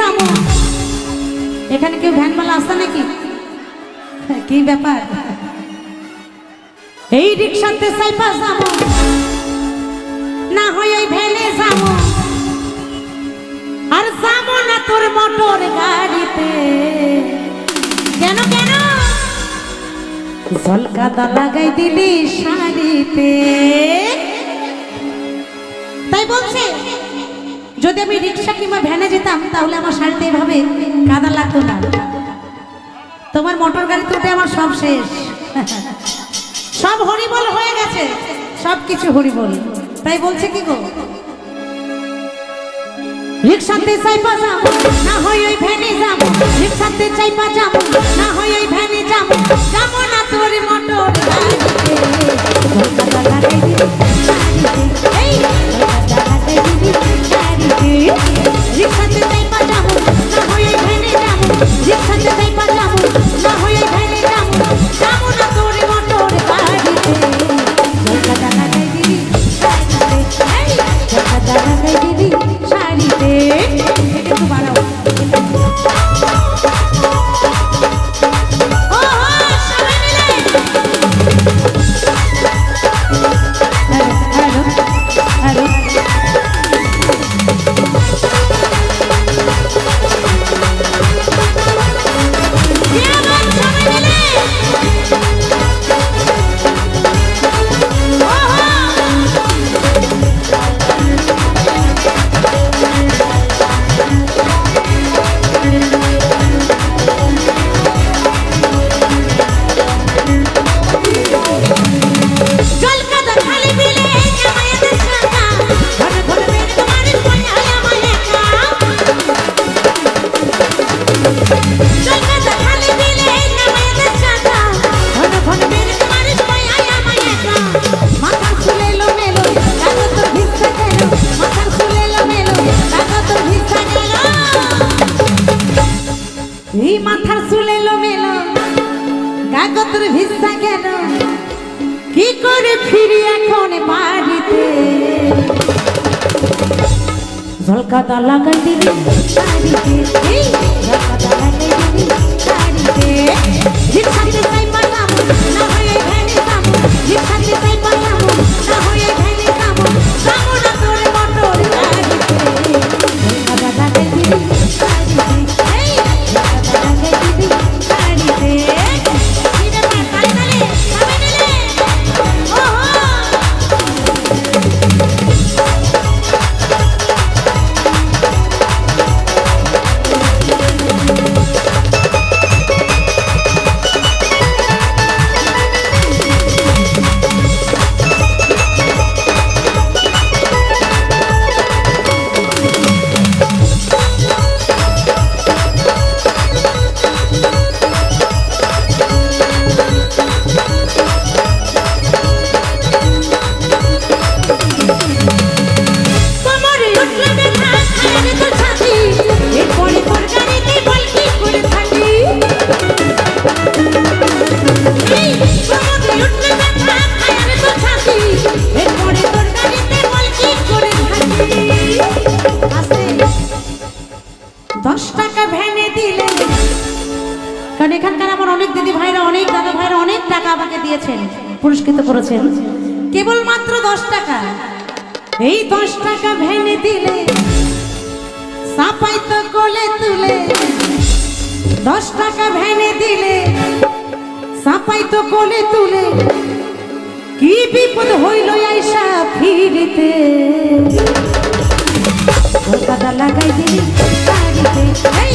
যাবো। এখানে কেউ ভ্যানওয়ালা আসছে নাকি? কি ব্যাপার? এই রিক্সাতে সাইপা যাবো, না হয় ওই ভ্যানে যাবো, আর যাবো না তোর মোটর গাড়িতে। কেন কেন? ঝলকাতা লাগাই দিলি শাড়িতে। তাই বলছে যদি আমি রিক্সা কিংবা ভ্যানে যেতাম তাহলে আমার শাড়িতে এভাবে কাদা লাগতো না। তোমার মোটর গাড়িতে উঠে আমার সব শেষ, সব হরিবল হয়ে গেছে, সব কিছু হরিবল। তাই বলছে কি গো, রিক্সাতে চাইপা যাবো, না হয় ওই ভ্যানে যাবো। রিক্সাতে চাইপা যাবো, না হয় ওই ভ্যানে যাবো, যাবো না তোর মোটর গাড়িতে। ঝলকাতা লাগাই দিলি শাড়িতে, এই ঝলকাতা লাগাই দিলি শাড়িতে। রিক্সাতে চাইপা যাবো, না হয় ওই ভ্যানে যাবো। রিক্সাতে চাইপা যাবো, না হয় ওই ভ্যানে যাবো, যাবো না তোর মোটর গাড়িতে। ঝলকাতা লাগাই দিলি শাড়িতে, এই ঝলকাতা লাগাই দিলি শাড়িতে। একটু বাড়াও। এই মাথার চুলে লোমেলো কাগজের ভিজা গেল, কি করে ফিরি এখন বাড়িতে। ঝলকাতা লাগাই দিলি শাড়িতে, এই ঝলকাতা লাগাই দিলি শাড়িতে। রিক্সাতে চাইপা যাবো, না হয় ওই ভ্যানে যাবো। রিক্সাতে চাইপা যাবো, না হয় ওই ভ্যানে যাবো, যাবো না তোর মোটর গাড়িতে। ঝলকাতা লাগাই দিলি শাড়িতে, এই ঝলকাতা লাগাই দিলি শাড়িতে। কি ব্যাপার? তালে তালে খাবে নিলে? ওহো এখানকার আমার অনেক দিদি ভাইরা, অনেক দাদা ভাইরা অনেক টাকা আমাকে দিয়েছেন, পুরস্কৃত করেছেন। কেবলমাত্র 10 টাকা। এই 10 টাকা ভেনে দিলে সাপাই তো কোলে তুলে। 10 টাকা ভেনে দিলে সাপাই তো কোলে তুলে। কি বিপদ হইল আইসা ফিরিতে। ঝলকাতা লাগাই দিলি শাড়িতে, এই